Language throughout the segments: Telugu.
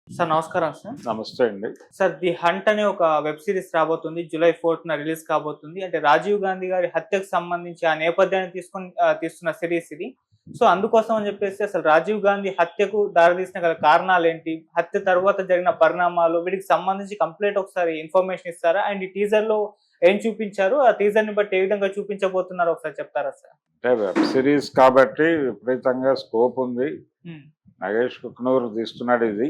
సార్ నమస్కారం సార్. నమస్తే అండి. సార్ 'ది హంట్' అనే ఒక వెబ్ సీరీస్ రాబోతుంది. జూలై 4న రిలీజ్ కాబోతుంది. అంటే రాజీవ్ గాంధీ గారి హత్యకు సంబంధించి ఆ నేపథ్యాన్ని తీసుకొని తీస్తున్న సిరీస్ ఇది. సో, అందుకోసం అని చెప్పేసి అసలు రాజీవ్ గాంధీ హత్యకు దారితీసిన గల కారణాలేంటి? హత్య తర్వాత జరిగిన పరిణామాలు వీటికి సంబంధించి కంప్లీట్ ఒకసారి ఇన్ఫర్మేషన్ ఇస్తారా? అండ్ ఈ టీజర్‌లో ఏం చూపించారు? ఆ టీజర్‌ని బట్టి ఏ విధంగా చూపించబోతున్నారో ఒకసారి చెప్తారా సార్? అంటే వెబ్ సిరీస్ కాబట్టి విపరీతంగా స్కోప్ ఉంది. హ్మ్. నగేష్ కుక్నూర్ తీస్తున్నాడు ఇది.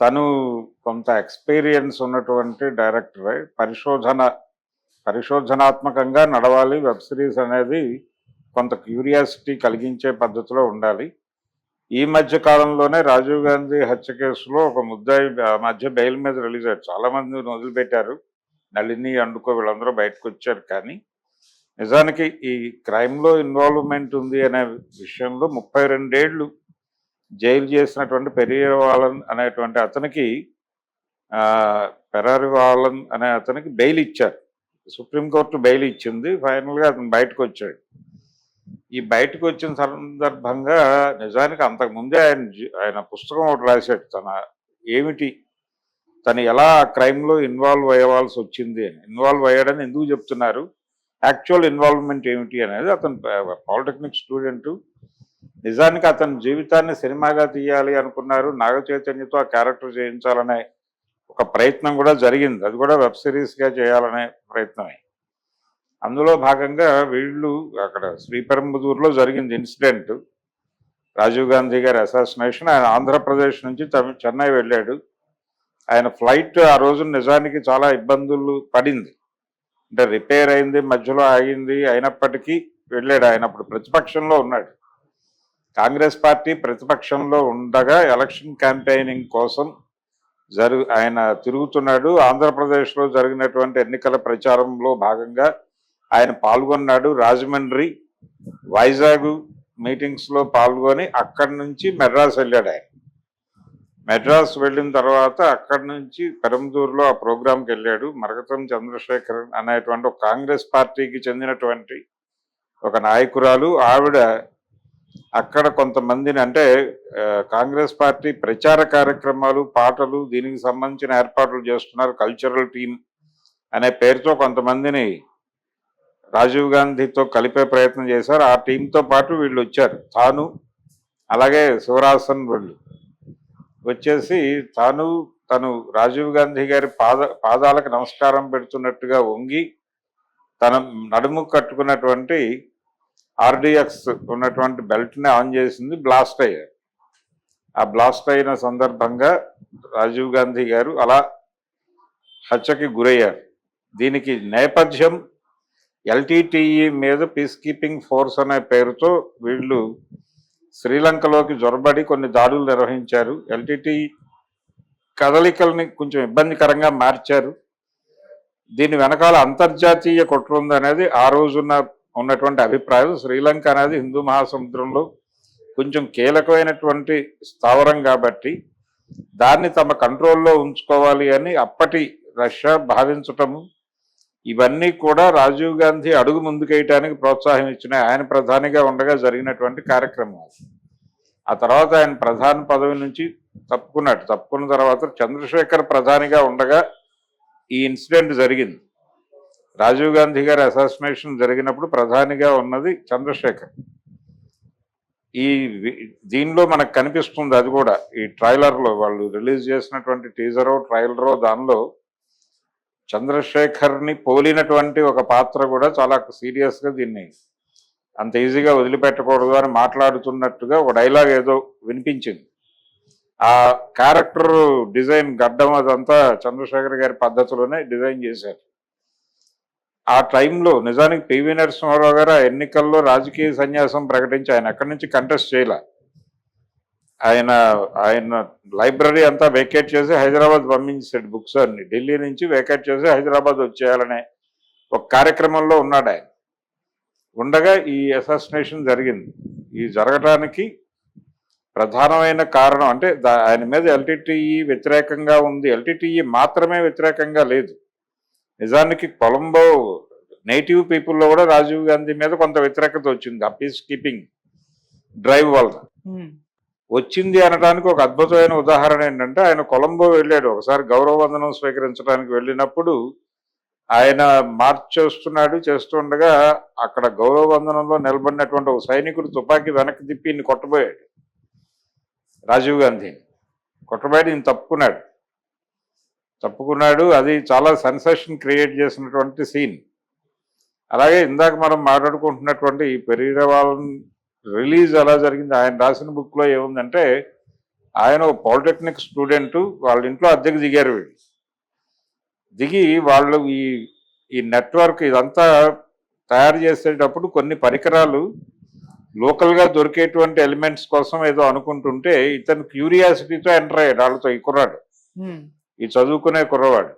తను కొంత ఎక్స్‌పీరియన్స్ ఉన్నటువంటి డైరెక్టరే. పరిశోధనాత్మకంగా నడవాలి వెబ్ సిరీస్ అనేది. కొంత క్యూరియాసిటీ కలిగించే పద్ధతిలో ఉండాలి. ఈ మధ్య కాలంలోనే రాజీవ్ గాంధీ హత్య కేసులో ఒక ముద్దాయి మధ్య బెయిల్ మీద రిలీజ్ అయ్యారు. చాలా మందిని వదిలిపెట్టారు. నళిని, అండుకో వీళ్ళందరూ బయటకొచ్చారు. కానీ నిజానికి ఈ క్రైమ్‌లో ఇన్వాల్వ్‌మెంట్ ఉంది అనే విషయంలో 32 ఏళ్ళు జైలు చేసినటువంటి పెరియవాలన్ అనేటువంటి అతనికి పెరారివాలన్ అనే అతనికి బెయిల్ ఇచ్చారు. సుప్రీంకోర్టు బెయిల్ ఇచ్చింది. ఫైనల్‌గా అతను బయటకొచ్చాడు. ఈ బయటకు వచ్చిన సందర్భంగా నిజానికి అంతకుముందే ఆయన పుస్తకం ఒకటి రాశాడు. తను ఎలా క్రైమ్‌లో ఇన్వాల్వ్ అయ్యవలసి వచ్చింది అని. ఇన్వాల్వ్ అయ్యాడని ఎందుకు చెప్తున్నారు? యాక్చువల్ ఇన్వాల్వ్మెంట్ ఏమిటి అనేది. అతను పాలిటెక్నిక్ స్టూడెంటు. నిజానికి అతని జీవితాన్ని సినిమాగా తీయాలి అనుకున్నారు. నాగ చైతన్యతో ఆ క్యారెక్టర్ చేయించాలనే ఒక ప్రయత్నం కూడా జరిగింది. అది కూడా వెబ్ సిరీస్గా చేయాలనే ప్రయత్నమే. అందులో భాగంగా వీళ్ళు అక్కడ శ్రీపెరంబదూరులో జరిగింది ఇన్సిడెంట్. రాజీవ్ గాంధీ గారి అసాసినేషన్. ఆయన ఆంధ్రప్రదేశ్ నుంచి చెన్నై వెళ్ళాడు. ఆయన ఫ్లైట్ ఆ రోజు నిజానికి చాలా ఇబ్బందులు పడింది. అంటే రిపేర్ అయింది, మధ్యలో ఆగింది. అయినప్పటికీ వెళ్ళాడు. ఆయన అప్పుడు ప్రతిపక్షంలో ఉన్నాడు. కాంగ్రెస్ పార్టీ ప్రతిపక్షంలో ఉండగా ఎలక్షన్ క్యాంపెయినింగ్ కోసం ఆయన తిరుగుతున్నాడు. ఆంధ్రప్రదేశ్లో జరిగినటువంటి ఎన్నికల ప్రచారంలో భాగంగా ఆయన పాల్గొన్నాడు. రాజమండ్రి, వైజాగ్ మీటింగ్స్లో పాల్గొని అక్కడి నుంచి మెడ్రాస్ వెళ్ళాడు. ఆయన మెడ్రాస్ వెళ్ళిన తర్వాత అక్కడి నుంచి పెరంబదూరులో ఆ ప్రోగ్రాంకి వెళ్ళాడు. మరకతం చంద్రశేఖర్ అనేటువంటి ఒక కాంగ్రెస్ పార్టీకి చెందినటువంటి ఒక నాయకురాలు. ఆవిడ అక్కడ కొంతమందిని, అంటే కాంగ్రెస్ పార్టీ ప్రచార కార్యక్రమాలు, పాటలు, దీనికి సంబంధించిన ఏర్పాట్లు చేస్తున్నారు. కల్చరల్ టీమ్ అనే పేరుతో కొంతమందిని రాజీవ్ గాంధీతో కలిపే ప్రయత్నం చేశారు. ఆ టీంతో పాటు వీళ్ళు వచ్చారు. తాను అలాగే శివరాసన్ వాళ్ళు వచ్చేసి తను రాజీవ్ గాంధీ గారి పాదాలకు నమస్కారం పెడుతున్నట్టుగా వంగి తన నడుము కట్టుకున్నటువంటి ఆర్డిఎక్స్ ఉన్నటువంటి బెల్ట్ని ఆన్ చేసింది. బ్లాస్ట్ అయ్యారు. ఆ బ్లాస్ట్ అయిన సందర్భంగా రాజీవ్ గాంధీ గారు అలా హత్యకి గురయ్యారు. దీనికి నేపథ్యం ఎల్టీటీఈ మీద పీస్ కీపింగ్ ఫోర్స్ అనే పేరుతో వీళ్ళు శ్రీలంకలోకి జొరబడి కొన్ని దాడులు నిర్వహించారు. ఎల్టీటీఈ కదలికల్ని కొంచెం ఇబ్బందికరంగా మార్చారు. దీని వెనకాల అంతర్జాతీయ కుట్ర ఉందనేది ఆ రోజున ఉన్నటువంటి అభిప్రాయం. శ్రీలంక అనేది హిందూ మహాసముద్రంలో కొంచెం కీలకమైనటువంటి స్థావరం కాబట్టి దాన్ని తమ కంట్రోల్లో ఉంచుకోవాలి అని అప్పటి రష్యా భావించటము, ఇవన్నీ కూడా రాజీవ్ గాంధీ అడుగు ముందుకేయటానికి ప్రోత్సాహం ఇచ్చిన ఆయన ప్రధానిగా ఉండగా జరిగినటువంటి కార్యక్రమం. ఆ తర్వాత ఆయన ప్రధాని పదవి నుంచి తప్పుకున్నాడు. తప్పుకున్న తర్వాత చంద్రశేఖర్ ప్రధానిగా ఉండగా ఈ ఇన్సిడెంట్ జరిగింది. రాజీవ్ గాంధీ గారి అసాసినేషన్ జరిగినప్పుడు ప్రధానిగా ఉన్నది చంద్రశేఖర్. దీనిలో మనకు కనిపిస్తుంది. అది కూడా ఈ ట్రైలర్లో వాళ్ళు రిలీజ్ చేసినటువంటి టీజరో ట్రైలరో దానిలో చంద్రశేఖర్ని పోలినటువంటి ఒక పాత్ర కూడా చాలా సీరియస్గా దీన్ని అంత ఈజీగా వదిలిపెట్టకూడదు అని మాట్లాడుతున్నట్టుగా ఒక డైలాగ్ ఏదో వినిపించింది. ఆ క్యారెక్టర్ డిజైన్, గడ్డం అదంతా చంద్రశేఖర్ గారి పద్ధతిలోనే డిజైన్ చేశారు. ఆ టైంలో నిజానికి పివి నరసింహారావు గారు ఆ ఎన్నికల్లో రాజకీయ సన్యాసం ప్రకటించి ఆయన ఎక్కడి నుంచి కంటెస్ట్ చేయలే. ఆయన లైబ్రరీ అంతా వేకేట్ చేసి హైదరాబాద్ పంపించాడు. బుక్స్ అన్ని ఢిల్లీ నుంచి వేకేట్ చేసి హైదరాబాద్ వచ్చేయాలనే ఒక కార్యక్రమంలో ఉన్నాడు. ఆయన ఉండగా ఈ అసాసినేషన్ జరిగింది. ఈ జరగటానికి ప్రధానమైన కారణం అంటే ఆయన మీద ఎల్టీటీఈ వ్యతిరేకంగా ఉంది. ఎల్టీటీఈ మాత్రమే వ్యతిరేకంగా లేదు. నిజానికి కొలంబో నేటివ్ పీపుల్లో కూడా రాజీవ్ గాంధీ మీద కొంత వ్యతిరేకత వచ్చింది ఆ పీస్ కీపింగ్ డ్రైవ్ వల్ల. వచ్చింది అనడానికి ఒక అద్భుతమైన ఉదాహరణ ఏంటంటే ఆయన కొలంబో వెళ్ళాడు ఒకసారి గౌరవ వందనం స్వీకరించడానికి వెళ్ళినప్పుడు ఆయన మార్చ్ చేస్తుండగా అక్కడ గౌరవ వందనంలో నిలబడినటువంటి ఒక సైనికుడు తుపాకీ వెనక్కి తిప్పి ఈయన్ని కొట్టబోయాడు. రాజీవ్ గాంధీని కొట్టబోయాడు, ఈయన తప్పుకున్నాడు. అది చాలా సెన్సేషన్ క్రియేట్ చేసినటువంటి సీన్. అలాగే ఇందాక మనం మాట్లాడుకుంటున్నటువంటి ఈ పెరీరవాల్ రిలీజ్ ఎలా జరిగింది, ఆయన రాసిన బుక్లో ఏముందంటే ఆయన ఒక పాలిటెక్నిక్ స్టూడెంట్, వాళ్ళ ఇంట్లో అద్దెకు దిగారు. వీళ్ళు దిగి వాళ్ళు ఈ నెట్వర్క్ ఇదంతా తయారు చేసేటప్పుడు కొన్ని పరికరాలు లోకల్గా దొరికేటువంటి ఎలిమెంట్స్ కోసం ఏదో అనుకుంటుంటే ఇతను క్యూరియాసిటీతో ఎంటర్ అయ్యాడు వాళ్ళతో. ఈ కుర్రాడు, ఈ చదువుకునే కుర్రవాడు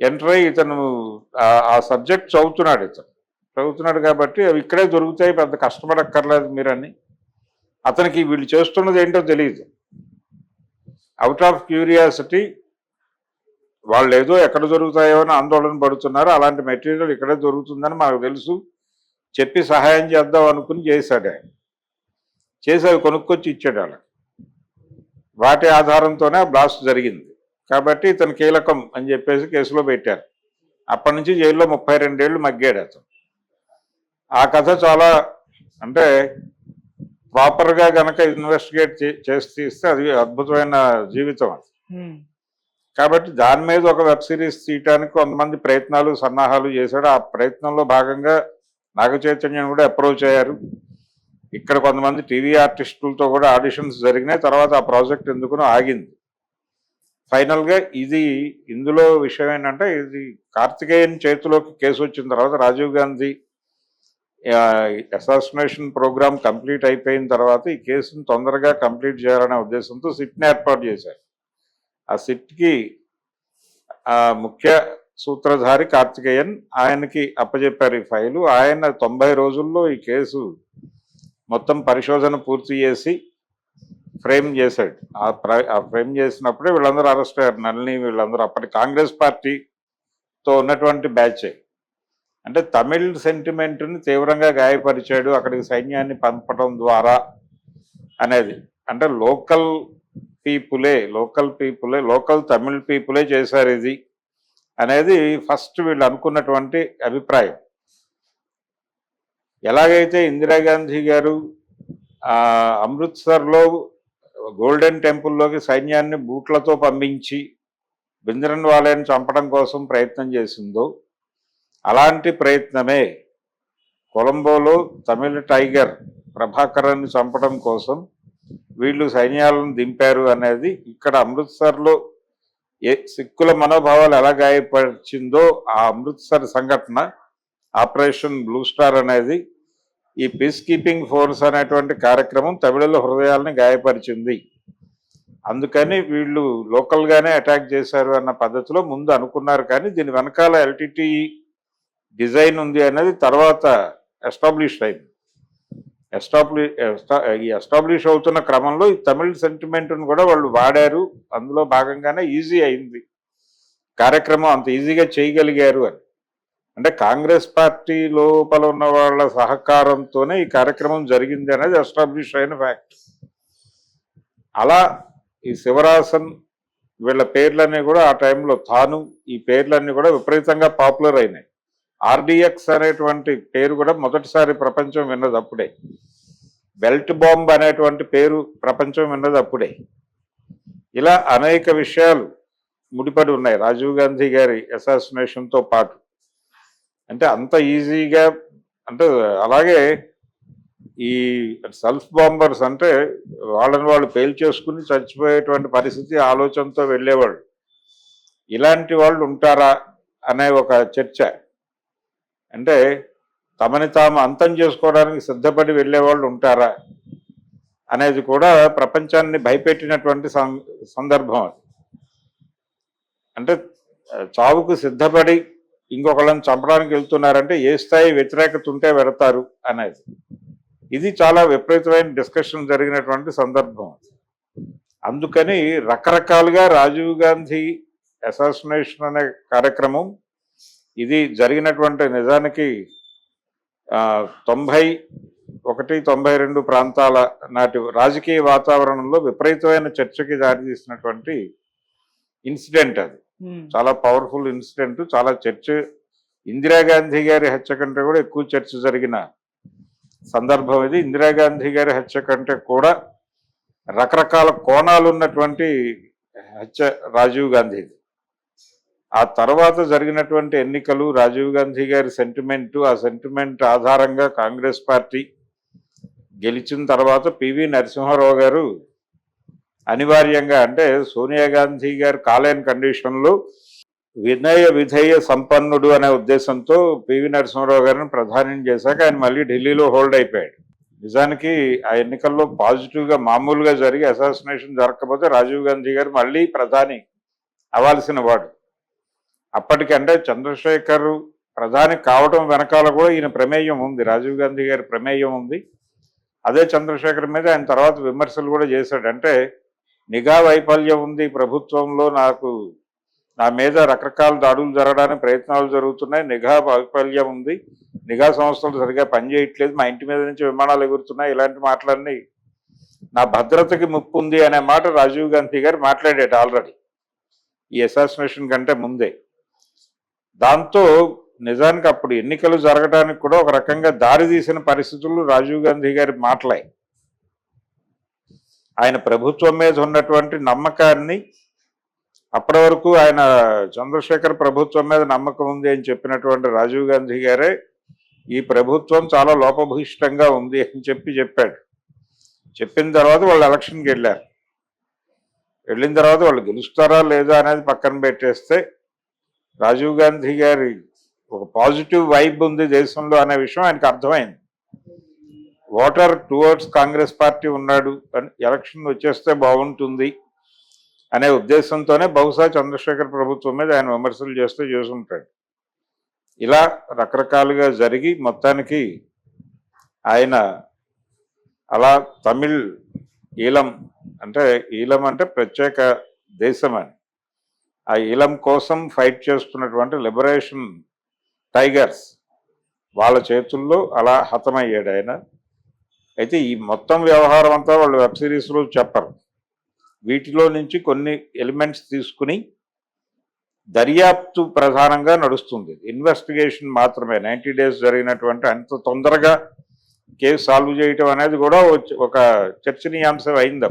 ఎంటర్ అయ్యి ఇతను ఆ సబ్జెక్ట్ చదువుతున్నాడు కాబట్టి అవి ఇక్కడే దొరుకుతాయి, పెద్ద కష్టపడక్కర్లేదు మీరని. అతనికి వీళ్ళు చేస్తున్నది ఏంటో తెలియదు. అవుట్ ఆఫ్ క్యూరియాసిటీ వాళ్ళు ఏదో ఎక్కడ దొరుకుతాయో అని ఆందోళన పడుతున్నారు. అలాంటి మెటీరియల్ ఇక్కడే దొరుకుతుందని మాకు తెలుసు, చెప్పి సహాయం చేద్దాం అనుకుని చేశాడు. ఆయన చేసి అవి కొనుక్కొచ్చి ఇచ్చాడు వాళ్ళకి. వాటి ఆధారంతోనే బ్లాస్ట్ జరిగింది కాబట్టి ఇతను కీలకం అని చెప్పేసి కేసులో పెట్టారు. అప్పటి నుంచి జైల్లో 32 ఏళ్ళు మగ్గాడు అతను. ఆ కథ చాలా అంటే ప్రాపర్గా గనక ఇన్వెస్టిగేట్ చేసి తీస్తే అది అద్భుతమైన జీవితం అది. కాబట్టి దాని మీద ఒక వెబ్ సిరీస్ తీయటానికి కొంతమంది ప్రయత్నాలు సన్నాహాలు చేశాడు. ఆ ప్రయత్నంలో భాగంగా నాగ చైతన్యం కూడా అప్రోచ్ అయ్యారు. ఇక్కడ కొంతమంది టీవీ ఆర్టిస్టులతో కూడా ఆడిషన్స్ జరిగినాయి. తర్వాత ఆ ప్రాజెక్ట్ ఎందుకునో ఆగింది. ఫైనల్గా ఇందులో విషయం ఏంటంటే ఇది కార్తికేయన్ చేతిలోకి కేసు వచ్చిన తర్వాత Rajiv Gandhi assassination programme complete అయిపోయిన తర్వాత ఈ కేసును తొందరగా కంప్లీట్ చేయాలనే ఉద్దేశంతో సిట్ని ఏర్పాటు చేశారు. ఆ సిట్కి ముఖ్య సూత్రధారి కార్తికేయన్, ఆయనకి అప్పచెప్పారు ఈ ఫైలు. ఆయన 90 రోజుల్లో ఈ కేసు మొత్తం పరిశోధన పూర్తి చేసి ఫ్రేమ్ చేశాడు. ఆ ఫ్రేమ్ చేసినప్పుడే వీళ్ళందరూ అరెస్ట్ అయ్యారు. నళిని వీళ్ళందరూ అప్పటి కాంగ్రెస్ పార్టీతో ఉన్నటువంటి బ్యాచే. అంటే తమిళ్ సెంటిమెంట్ని తీవ్రంగా గాయపరిచాడు అక్కడికి సైన్యాన్ని పంపడం ద్వారా అనేది. అంటే లోకల్ తమిళ్ పీపులే చేశారు ఇది అనేది ఫస్ట్ వీళ్ళు అనుకున్నటువంటి అభిప్రాయం. ఎలాగైతే ఇందిరాగాంధీ గారు అమృత్సర్లో గోల్డెన్ టెంపుల్లోకి సైన్యాన్ని బూట్లతో పంపించి భింద్రన్వాలేని చంపడం కోసం ప్రయత్నం చేసిందో అలాంటి ప్రయత్నమే కొలంబోలో తమిళ టైగర్ ప్రభాకరాన్ని చంపడం కోసం వీళ్ళు సైన్యాలను దింపారు అనేది ఇక్కడ అమృత్సర్లో సిక్కుల మనోభావాలు ఎలా గాయపరిచిందో ఆ అమృత్సర్ సంఘటన ఆపరేషన్ బ్లూ స్టార్ అనేది ఈ పీస్ కీపింగ్ ఫోర్స్ అనేటువంటి కార్యక్రమం తమిళల హృదయాలని గాయపరిచింది. అందుకని వీళ్ళు లోకల్గానే అటాక్ చేశారు అన్న పద్ధతిలో ముందు అనుకున్నారు. కానీ దీని వెనకాల ఎల్టీటీ డిజైన్ ఉంది అనేది తర్వాత ఎస్టాబ్లిష్ అయింది. ఎస్టాబ్లిష్ అవుతున్న క్రమంలో ఈ తమిళ్ సెంటిమెంట్ను కూడా వాళ్ళు వాడారు. అందులో భాగంగానే ఈజీ అయింది కార్యక్రమం, అంత ఈజీగా చేయగలిగారు అని. అంటే కాంగ్రెస్ పార్టీ లోపల ఉన్న వాళ్ళ సహకారంతోనే ఈ కార్యక్రమం జరిగింది అనేది ఎస్టాబ్లిష్ అయిన ఫ్యాక్ట్. అలా ఈ శివరాసన్ వీళ్ళ పేర్లన్నీ కూడా ఆ టైంలో ఈ పేర్లన్నీ కూడా విపరీతంగా పాపులర్ అయినాయి. ఆర్డిఎక్స్ అనేటువంటి పేరు కూడా మొదటిసారి ప్రపంచం విన్నది అప్పుడే. బెల్ట్ బాంబ్ అనేటువంటి పేరు ప్రపంచం విన్నది అప్పుడే. ఇలా అనేక విషయాలు ముడిపడి ఉన్నాయి రాజీవ్ గాంధీ గారి అసాసినేషన్తో పాటు. అంటే అంత ఈజీగా అంటే అలాగే ఈ సెల్ఫ్ బాంబర్స్ అంటే వాళ్ళని వాళ్ళు పేల్చేసుకుని చచ్చిపోయేటువంటి పరిస్థితి ఆలోచనతో వెళ్ళేవాళ్ళు. ఇలాంటి వాళ్ళు ఉంటారా అనే ఒక చర్చ. అంటే తమని తాము అంతం చేసుకోవడానికి సిద్ధపడి వెళ్ళేవాళ్ళు ఉంటారా అనేది కూడా ప్రపంచాన్ని భయపెట్టినటువంటి సందర్భం అది. అంటే చావుకు సిద్ధపడి ఇంకొకళ్ళని చంపడానికి వెళ్తున్నారంటే ఏ స్థాయి వ్యతిరేకత ఉంటే వెళతారు అనేది. ఇది చాలా విపరీతమైన డిస్కషన్ జరిగినటువంటి సందర్భం. అందుకని రకరకాలుగా రాజీవ్ గాంధీ అసాసినేషన్ అనే కార్యక్రమం ఇది జరిగినటువంటి నిజానికి 92 ప్రాంతాల నాటి రాజకీయ వాతావరణంలో విపరీతమైన చర్చకి దారితీసినటువంటి ఇన్సిడెంట్ అది. చాలా పవర్ఫుల్ ఇన్సిడెంట్, చాలా చర్చ. ఇందిరాగాంధీ గారి హత్య కంటే కూడా ఎక్కువ చర్చ జరిగిన సందర్భం ఇది. ఇందిరాగాంధీ గారి హత్య కంటే కూడా రకరకాల కోణాలు ఉన్నటువంటి హత్య రాజీవ్ గాంధీది. ఆ తర్వాత జరిగినటువంటి ఎన్నికలు, రాజీవ్ గాంధీ గారి సెంటిమెంటు, ఆ సెంటిమెంట్ ఆధారంగా కాంగ్రెస్ పార్టీ గెలిచిన తర్వాత పివి నరసింహారావు గారు అనివార్యంగా, అంటే సోనియా గాంధీ గారు కాలేని కండిషన్లో వినయ విధేయ సంపన్నుడు అనే ఉద్దేశంతో పివి నరసింహారావు గారిని ప్రధాని చేశాక ఆయన మళ్ళీ ఢిల్లీలో హోల్డ్ అయిపోయాడు. నిజానికి ఆ ఎన్నికల్లో పాజిటివ్గా మామూలుగా జరిగి అసాసినేషన్ జరగకపోతే రాజీవ్ గాంధీ గారు మళ్ళీ ప్రధాని అవ్వాల్సిన వాడు. అప్పటికంటే చంద్రశేఖర్ ప్రధాని కావటం వెనకాల కూడా ఈయన ప్రమేయం ఉంది, రాజీవ్ గాంధీ గారి ప్రమేయం ఉంది. అదే చంద్రశేఖర్ మీద ఆయన తర్వాత విమర్శలు కూడా చేశాడు. అంటే నిఘా వైఫల్యం ఉంది ప్రభుత్వంలో, నా మీద రకరకాల దాడులు జరగడానికి ప్రయత్నాలు జరుగుతున్నాయి, నిఘా వైఫల్యం ఉంది, నిఘా సంస్థలు సరిగా పనిచేయట్లేదు, మా ఇంటి మీద నుంచి విమానాలు ఎగురుతున్నాయి, ఇలాంటి మాటలన్నీ, నా భద్రతకి ముప్పు ఉంది అనే మాట రాజీవ్ గాంధీ గారు మాట్లాడాడు ఆల్రెడీ ఈ అసాసినేషన్ కంటే ముందే. దాంతో నిజానికి అప్పుడు ఎన్నికలు జరగడానికి కూడా ఒక రకంగా దారి తీసిన పరిస్థితులు రాజీవ్ గాంధీ గారి మాటలే. ఆయన ప్రభుత్వం మీద ఉన్నటువంటి నమ్మకాన్ని, అప్పటి వరకు ఆయన చంద్రశేఖర్ ప్రభుత్వం మీద నమ్మకం ఉంది అని చెప్పినటువంటి రాజీవ్ గాంధీ గారే ఈ ప్రభుత్వం చాలా లోపభూయిష్టంగా ఉంది అని చెప్పాడు. చెప్పిన తర్వాత వాళ్ళు ఎలక్షన్కి వెళ్ళారు. వెళ్ళిన తర్వాత వాళ్ళు గెలుస్తారా లేదా అనేది పక్కన పెట్టేస్తే రాజీవ్ గాంధీ గారి ఒక పాజిటివ్ వైబ్ ఉంది దేశంలో అనే విషయం ఆయనకు అర్థమైంది. ఓటర్ టువర్డ్స్ కాంగ్రెస్ పార్టీ ఉన్నాడు, ఎలక్షన్ వచ్చేస్తే బాగుంటుంది అనే ఉద్దేశంతోనే బహుశా చంద్రశేఖర్ ప్రభుత్వం మీద ఆయన విమర్శలు చేసుంటాడు. ఇలా రకరకాలుగా జరిగి మొత్తానికి ఆయన అలా తమిళ్ ఈలం అంటే ప్రత్యేక దేశం అని, ఆ ఈలం కోసం ఫైట్ చేస్తున్నటువంటి లిబరేషన్ టైగర్స్ వాళ్ళ చేతుల్లో అలా హతమయ్యాడు ఆయన. అయితే ఈ మొత్తం వ్యవహారం అంతా వాళ్ళు వెబ్ సిరీస్లో చెప్పరు. వీటిలో నుంచి కొన్ని ఎలిమెంట్స్ తీసుకుని దర్యాప్తు ప్రధానంగా నడుస్తుంది. ఇన్వెస్టిగేషన్ మాత్రమే 90 days జరిగినటువంటి అంత తొందరగా కేసు సాల్వ్ చేయటం అనేది కూడా ఒక చర్చనీయాంశం అయింది.